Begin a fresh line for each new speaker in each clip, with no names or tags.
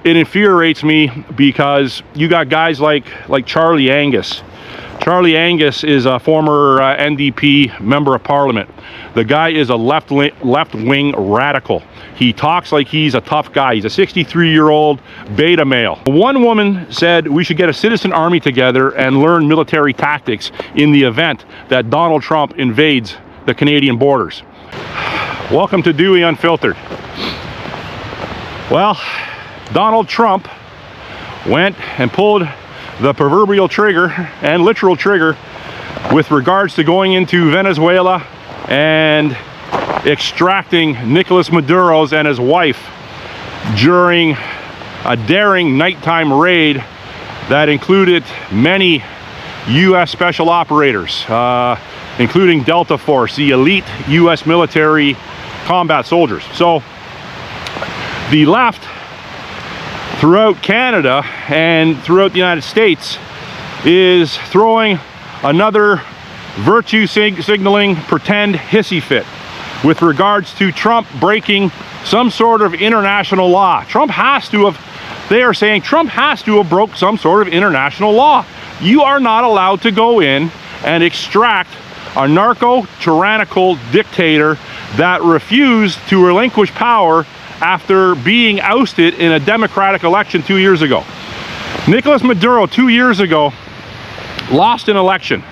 it infuriates me because you got guys like Charlie Angus. Charlie Angus is a former NDP member of parliament. The guy is a left-wing radical. He talks like he's a tough guy. He's a 63-year-old beta male. One woman said we should get a citizen army together and learn military tactics in the event that Donald Trump invades the Canadian borders. Welcome to Dewey Unfiltered. Well, Donald Trump went and pulled the proverbial trigger and literal trigger with regards to going into Venezuela and extracting Nicolas Maduro's and his wife during a daring nighttime raid that included many US special operators, including Delta Force, the elite US military combat soldiers. So the left throughout Canada and throughout the United States is throwing another virtue signaling pretend hissy fit with regards to Trump breaking some sort of international law. They are saying Trump has to have broke some sort of international law. You are not allowed to go in and extract a narco-tyrannical dictator that refused to relinquish power after being ousted in a democratic election 2 years ago. Nicolas Maduro 2 years ago lost an election,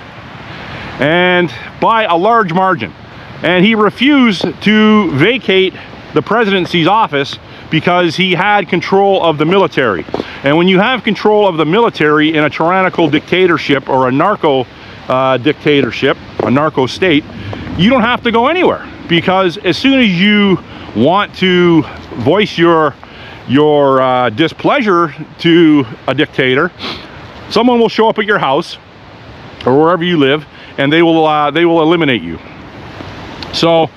and by a large margin, and he refused to vacate the presidency's office because he had control of the military. And when you have control of the military in a tyrannical dictatorship or a narco dictatorship, a narco state, you don't have to go anywhere, because as soon as you want to voice your displeasure to a dictator, someone will show up at your house or wherever you live, and they will eliminate you. So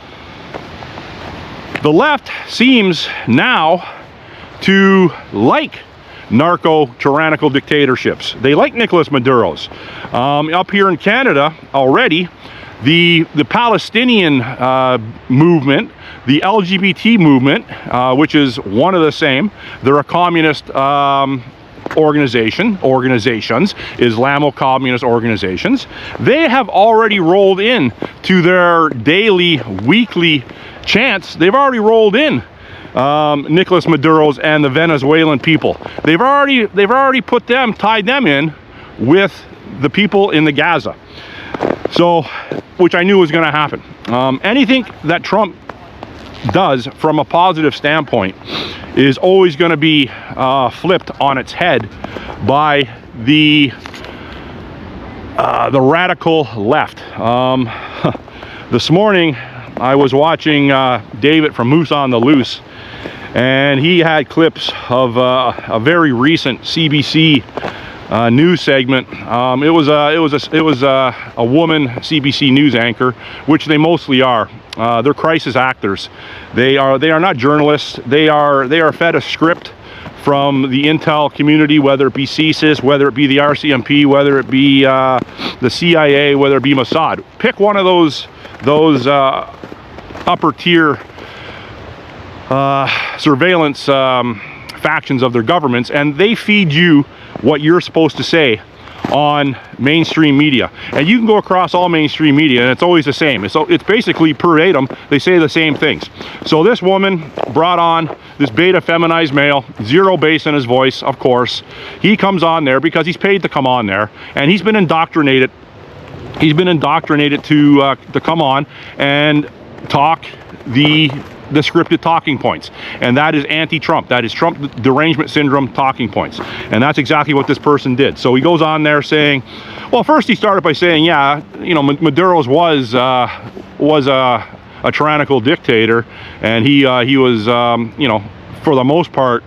the left seems now to like narco-tyrannical dictatorships. They like Nicolas Maduro's. Up here in Canada already, the Palestinian movement, the LGBT movement, which is one of the same, they're a communist organizations, Islamo-communist organizations. They have already rolled in to their daily, weekly chants. They've already rolled in Nicolas Maduro's and the Venezuelan people. They've already tied them in with the people in the Gaza. So, which I knew was going to happen. Anything that Trump does from a positive standpoint is always going to be flipped on its head by the radical left. This morning I was watching David from Moose on the Loose, and he had clips of a very recent CBC news segment. It was a woman CBC news anchor, which they mostly are. They're crisis actors. They are not journalists. They are fed a script from the intel community, whether it be CSIS, whether it be the RCMP, whether it be the CIA, whether it be Mossad. Pick one of those upper tier surveillance factions of their governments, and they feed you what you're supposed to say on mainstream media. And you can go across all mainstream media and it's always the same. It's basically verbatim. They say the same things. So this woman brought on this beta feminized male, zero bass in his voice, of course. He comes on there because he's paid to come on there, and he's been indoctrinated. He's been indoctrinated to come on and talk the scripted talking points, and that is anti-Trump. That is Trump derangement syndrome talking points, and that's exactly what this person did. So he goes on there saying, well, first he started by saying, yeah, you know, Maduro's was a tyrannical dictator, and he was, you know, for the most part,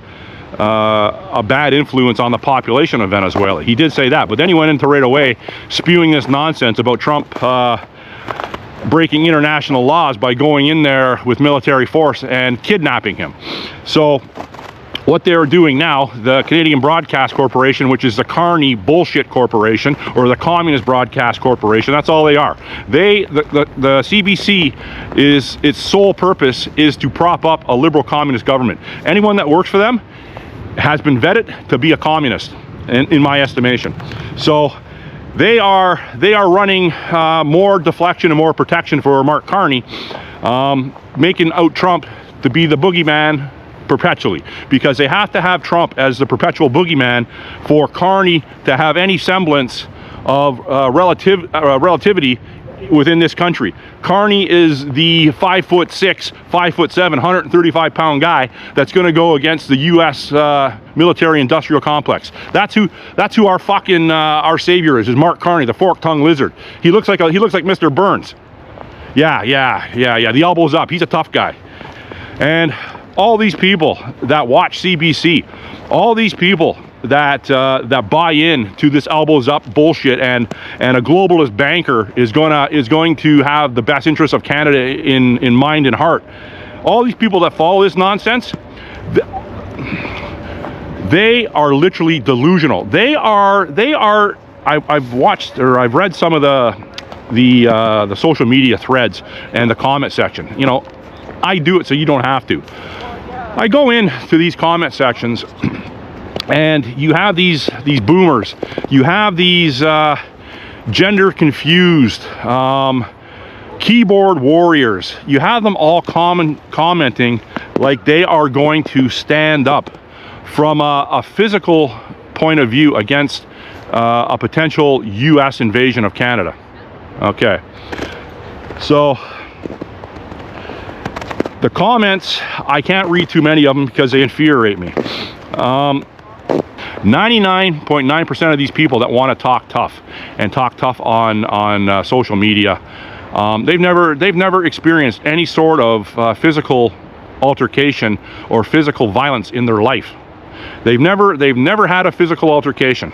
a bad influence on the population of Venezuela. He did say that, but then he went into right away spewing this nonsense about Trump breaking international laws by going in there with military force and kidnapping him. So what they're doing now, the Canadian Broadcast Corporation, which is the Carney bullshit corporation, or the Communist Broadcast Corporation, that's all they are. The CBC, its sole purpose is to prop up a liberal communist government. Anyone that works for them has been vetted to be a communist, in my estimation. So they are running more deflection and more protection for Mark Carney, making out Trump to be the boogeyman perpetually, because they have to have Trump as the perpetual boogeyman for Carney to have any semblance of relativity within this country. Carney is the 5'6", 5'7", 135-pound guy that's going to go against the U.S. military-industrial complex. That's who our fucking our savior is Mark Carney, the fork-tongued lizard. He looks like Mr. Burns. Yeah. The elbows up. He's a tough guy. And all these people that watch CBC, all these people that buy in to this elbows up bullshit, and a globalist banker is going to have the best interests of Canada in mind and heart. All these people that follow this nonsense, they are literally delusional. I've watched, or I've read some of the social media threads and the comment section. You know, I do it so you don't have to. I go into these comment sections, and you have these boomers, you have these gender confused keyboard warriors. You have them all commenting like they are going to stand up from a physical point of view against a potential US invasion of Canada. Okay, so the comments, I can't read too many of them because they infuriate me. 99.9% of these people that want to talk tough and talk tough on social media, they've never experienced any sort of physical altercation or physical violence in their life. They've never had a physical altercation.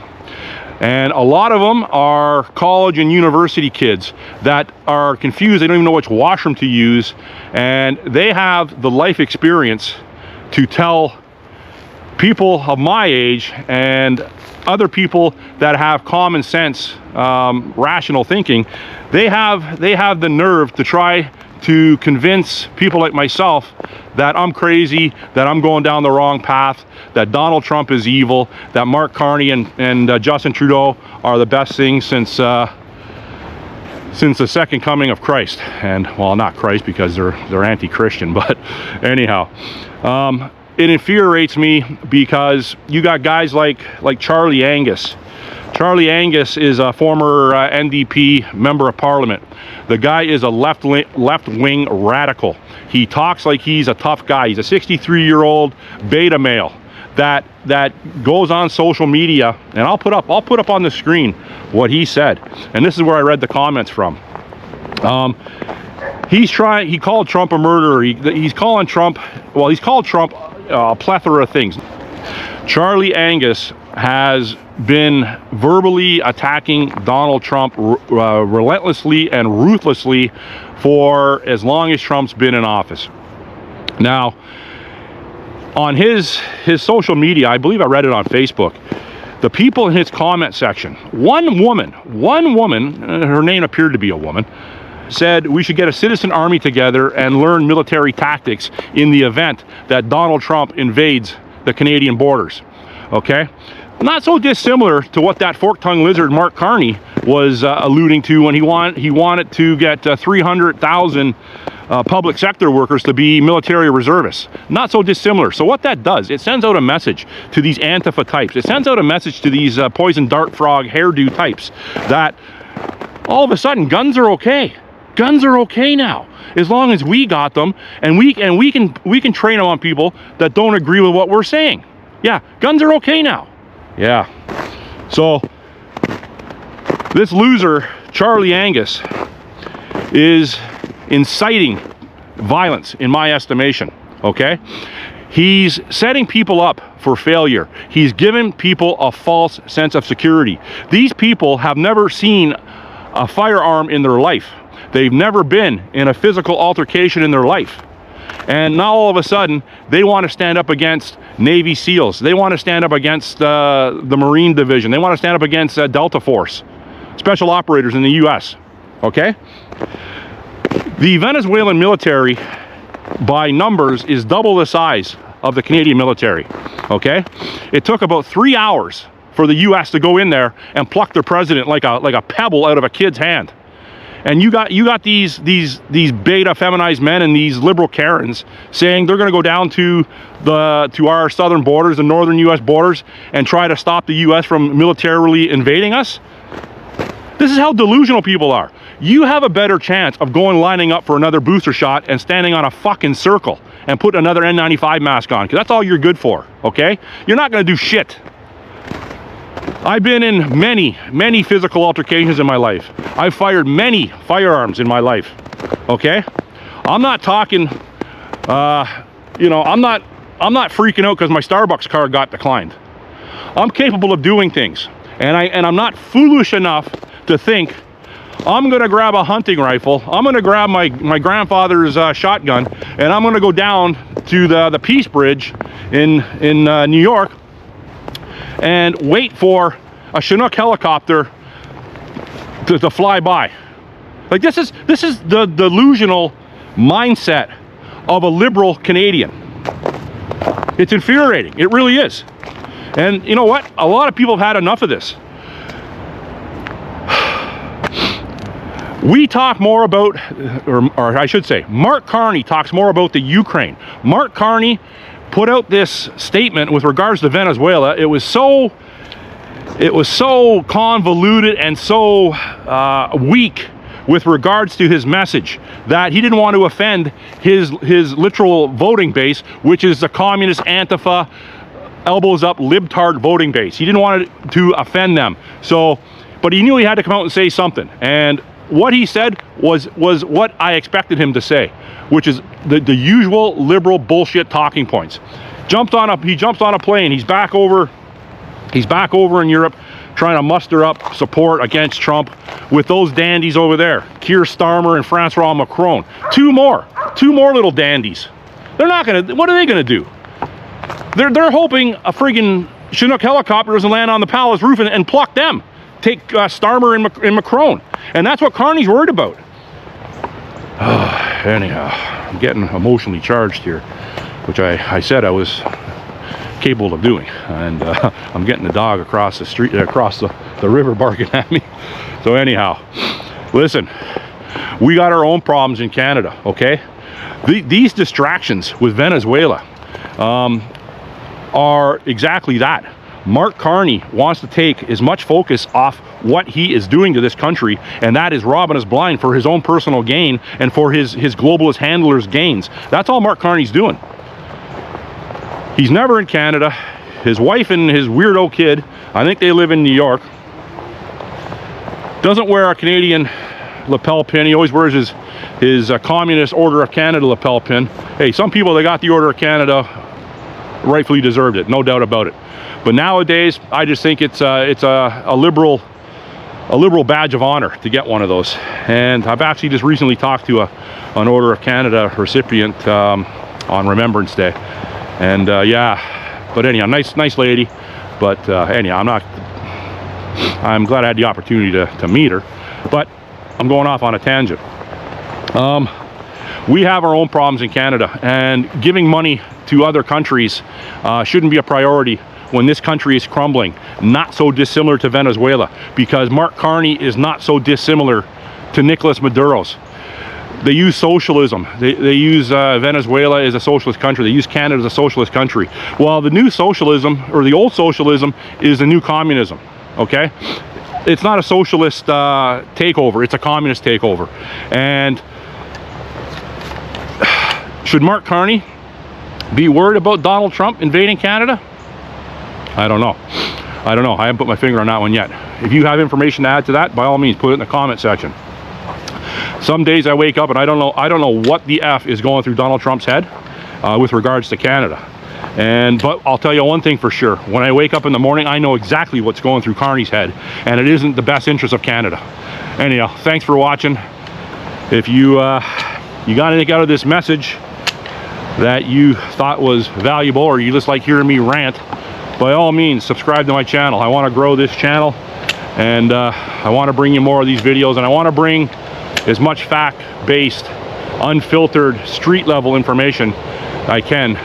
And a lot of them are college and university kids that are confused. They don't even know which washroom to use, and they have the life experience to tell people of my age and other people that have common sense, rational thinking. They have the nerve to try to convince people like myself that I'm crazy, that I'm going down the wrong path, that Donald Trump is evil, that Mark Carney and Justin Trudeau are the best things since the second coming of Christ. And, well, not Christ, because they're anti-Christian, but anyhow, it infuriates me because you got guys like Charlie Angus. Charlie Angus is a former NDP member of Parliament. The guy is a left-wing radical. He talks like he's a tough guy. He's a 63-year-old beta male that goes on social media, and I'll put up on the screen what he said. And this is where I read the comments from. He called Trump a murderer. He's called Trump a plethora of things. Charlie Angus has been verbally attacking Donald Trump relentlessly and ruthlessly for as long as Trump's been in office. Now, on his social media, I believe I read it on Facebook, the people in his comment section, one woman, her name appeared to be a woman, said we should get a citizen army together and learn military tactics in the event that Donald Trump invades the Canadian borders. Okay? Not so dissimilar to what that fork-tongued lizard Mark Carney was alluding to when he wanted to get 300,000 public sector workers to be military reservists. Not so dissimilar. So what that does, it sends out a message to these Antifa types. It sends out a message to these poison dart frog hairdo types that all of a sudden guns are okay. Guns are okay now, as long as we got them, and we can train them on people that don't agree with what we're saying. Yeah, guns are okay now. Yeah. So this loser, Charlie Angus, is inciting violence, in my estimation. Okay? He's setting people up for failure. He's giving people a false sense of security. These people have never seen a firearm in their life. They've never been in a physical altercation in their life. And now all of a sudden, they want to stand up against Navy SEALs. They want to stand up against the Marine Division. They want to stand up against Delta Force, special operators in the US. Okay? The Venezuelan military, by numbers, is double the size of the Canadian military, okay? It took about 3 hours for the US to go in there and pluck their president like a pebble out of a kid's hand. And you got these beta feminized men and these liberal Karens saying they're going to go down to our southern borders and northern US borders and try to stop the US from militarily invading us. This is how delusional people are. You have a better chance of lining up for another booster shot and standing on a fucking circle and putting another N95 mask on, because that's all you're good for, okay? You're not going to do shit. I've been in many physical altercations in my life. I've fired many firearms in my life, okay? I'm not talking, you know, I'm not freaking out because my Starbucks card got declined. I'm capable of doing things, and I'm not foolish enough to think I'm gonna grab a hunting rifle, I'm gonna grab my grandfather's shotgun, and I'm gonna go down to the Peace Bridge in New York and wait for a Chinook helicopter to fly by. Like, this is the delusional mindset of a liberal Canadian. It's infuriating. It really is. And you know what? A lot of people have had enough of this. We talk more about, or I should say, Mark Carney talks more about the Ukraine. Mark Carney put out this statement with regards to Venezuela. It was so convoluted and so weak with regards to his message that he didn't want to offend his literal voting base, which is the communist Antifa, elbows up libtard voting base. He didn't want to offend them. So, but he knew he had to come out and say something. And what he said was what I expected him to say, which is the usual liberal bullshit talking points. He jumps on a plane. He's back over in Europe, trying to muster up support against Trump with those dandies over there, Keir Starmer and Francois Macron. Two more little dandies. They're not gonna. What are they gonna do? They're hoping a friggin' Chinook helicopter doesn't land on the palace roof and pluck them. Take Starmer and Macron. And that's what Carney's worried about. Anyhow, I'm getting emotionally charged here, which I said I was capable of doing. And I'm getting the dog across the street, across the river barking at me. So anyhow, listen, we got our own problems in Canada, okay? These distractions with Venezuela are exactly that. Mark Carney wants to take as much focus off what he is doing to this country, and that is robbing us blind for his own personal gain and for his globalist handlers' gains. That's all Mark Carney's doing. He's never in Canada. His wife and his weirdo kid, I think they live in New York, doesn't wear a Canadian lapel pin. He always wears his Communist Order of Canada lapel pin. Hey, some people that got the Order of Canada rightfully deserved it, no doubt about it. But nowadays, I just think it's a liberal badge of honor to get one of those. And I've actually just recently talked to an Order of Canada recipient on Remembrance Day. And yeah, but anyhow, nice lady. But anyhow, I'm glad I had the opportunity to meet her. But I'm going off on a tangent. We have our own problems in Canada, and giving money to other countries shouldn't be a priority when this country is crumbling, not so dissimilar to Venezuela, because Mark Carney is not so dissimilar to Nicolas Maduro's. They use socialism. They use Venezuela as a socialist country. They use Canada as a socialist country. Well, the new socialism, or the old socialism, is the new communism, okay? It's not a socialist takeover, it's a communist takeover. And should Mark Carney be worried about Donald Trump invading Canada? I don't know. I haven't put my finger on that one yet. If you have information to add to that, by all means, put it in the comment section. Some days I wake up and I don't know what the F is going through Donald Trump's head with regards to Canada. But I'll tell you one thing for sure. When I wake up in the morning, I know exactly what's going through Carney's head, and it isn't the best interest of Canada. Anyhow, thanks for watching. If you got anything out of this message that you thought was valuable, or you just like hearing me rant, by all means, subscribe to my channel. I want to grow this channel, and I want to bring you more of these videos, and I want to bring as much fact-based, unfiltered, street-level information I can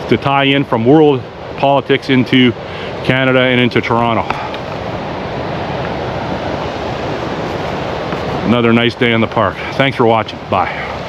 to tie in from world politics into Canada and into Toronto. Another nice day in the park. Thanks for watching. Bye.